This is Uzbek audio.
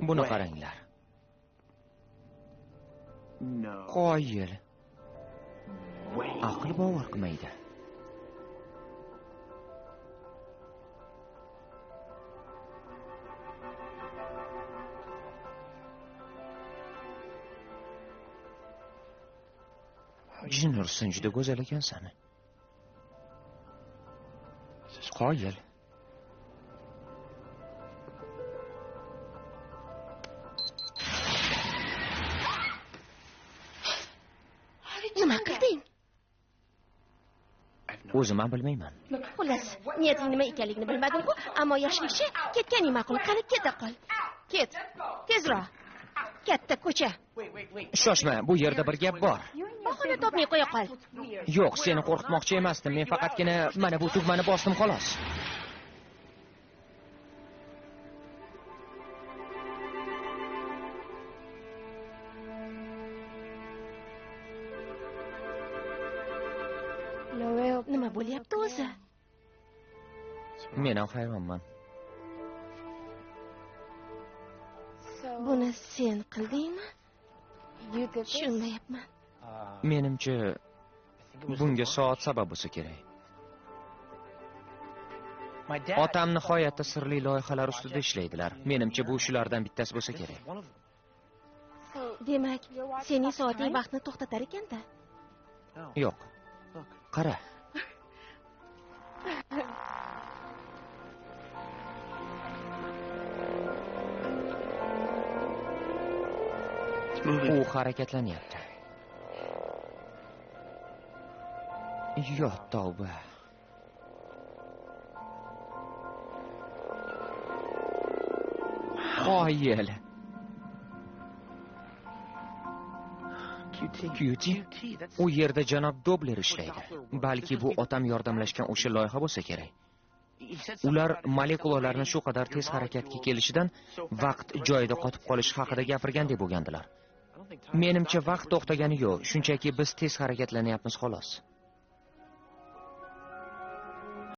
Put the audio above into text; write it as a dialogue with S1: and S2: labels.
S1: Buni qaranglar. Qoyil. Aql bovar qilmaydi. Jin ursin, juda go'zal ekansan. Qoyil.
S2: Nima qilding?
S1: O'zim ham bilmayman.
S2: Xullas, niyating nima ekanligini bilmadim-ku, ammo yaxshi ketganing ma'qul. Qani keta qol. Ket. Tezroq. Katta ko'cha.
S1: Shoshma, bu yerda bir gap bor.
S2: Bahona topmay qo'ya qol.
S1: Yo'q, seni qo'rqitmoqchi emasdim. Men faqatgina mana bu tugmani bosdim xolos.
S2: Nima bo'lyapti o'zi?
S1: Men ham hayronman.
S2: Buni sen qildingmi? Tushunmayapman.
S1: Menimcha bunga soat sabab bo'lsa kerak. Otam nihoyatda sirli loyihalar ustida ishlaydilar. Menimcha bu shulardan bittasi bo'lsa kerak.
S2: Demak, sening soating vaqtni to'xtatar ekan-da.
S1: Yo'q. Qara. U harakatlanyapti. Yo tavba. Qoyil. QT? U yerda janob Dobler ishlaydi. Balki bu otam yordamlashgan o'sha loyiha bo'lsa kerak. Ular molekulalarni shu qadar tez harakatga kelishidan vaqt joyida qotib qolish haqida gapirgandek bo'lgandilar. Menimcha vaqt to'xtagani yo'q, shunchaki biz tez harakatlanyapmiz xolos.